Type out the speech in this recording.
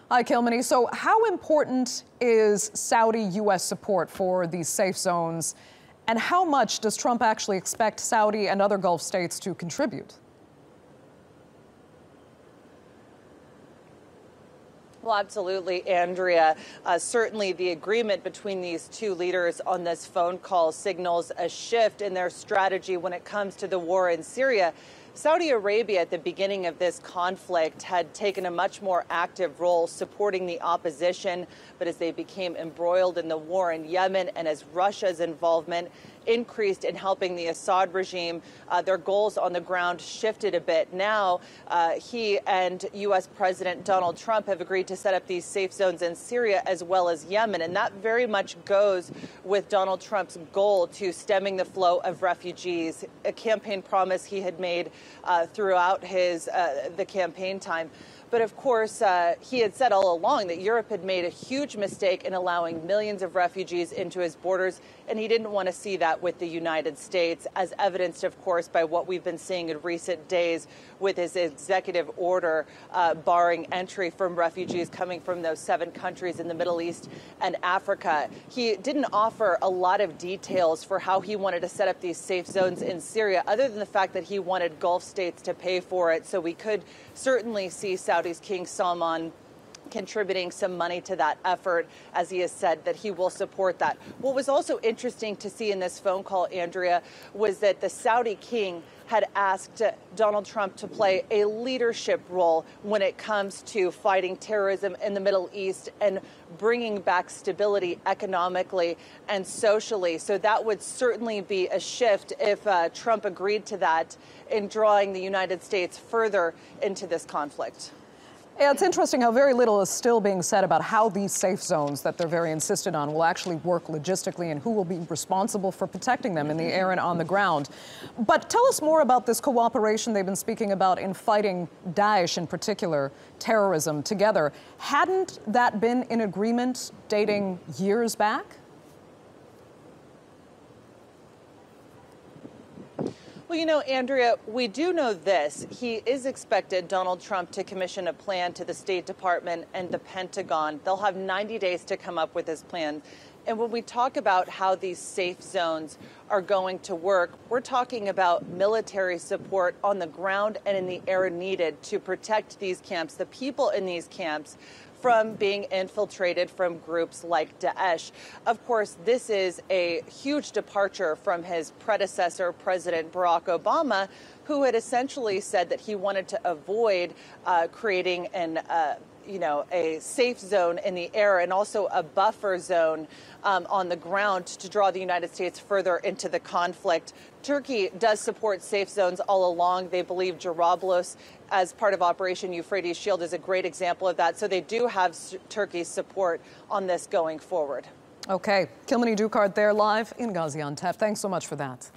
Hi, Kilmeny. So how important is Saudi-U.S. support for these safe zones, and how much does Trump actually expect Saudi and other Gulf states to contribute? Well, absolutely, Andrea. Certainly the agreement between these two leaders on this phone call signals a shift in their strategy when it comes to the war in Syria. Saudi Arabia at the beginning of this conflict had taken a much more active role supporting the opposition, but as they became embroiled in the war in Yemen and as Russia's involvement increased in helping the Assad regime, their goals on the ground shifted a bit. Now, he and U.S. President Donald Trump have agreed to set up these safe zones in Syria as well as Yemen, and that very much goes with Donald Trump's goal to stemming the flow of refugees, a campaign promise he had made throughout the campaign time. But of course, he had said all along that Europe had made a huge mistake in allowing millions of refugees into his borders, and he didn't want to see that with the United States, as evidenced, of course, by what we've been seeing in recent days with his executive order barring entry from refugees coming from those 7 countries in the Middle East and Africa. He didn't offer a lot of details for how he wanted to set up these safe zones in Syria, other than the fact that he wanted Gulf states to pay for it. So we could certainly see Saudi's King Salman contributing some money to that effort, as he has said that he will support that. What was also interesting to see in this phone call, Andrea, was that the Saudi king had asked Donald Trump to play a leadership role when it comes to fighting terrorism in the Middle East and bringing back stability economically and socially. So that would certainly be a shift if Trump agreed to that in drawing the United States further into this conflict. Yeah, it's interesting how very little is still being said about how these safe zones that they're very insistent on will actually work logistically and who will be responsible for protecting them in the air and on the ground. But tell us more about this cooperation they've been speaking about in fighting Daesh, in particular, terrorism together. Hadn't that been in agreement dating years back? Well, you know, Andrea, we do know this. He is expected, Donald Trump, to commission a plan to the State Department and the Pentagon. They'll have 90 days to come up with this plan. And when we talk about how these safe zones are going to work, we're talking about military support on the ground and in the air needed to protect these camps, the people in these camps, from being infiltrated from groups like Daesh. Of course, this is a huge departure from his predecessor, President Barack Obama, who had essentially said that he wanted to avoid creating a safe zone in the air and also a buffer zone on the ground to draw the United States further into the conflict. Turkey does support safe zones all along. They believe Jarablos, as part of Operation Euphrates Shield, is a great example of that. So they do have Turkey's support on this going forward. Okay. Kilmeny Duchardt there live in Gaziantep. Thanks so much for that.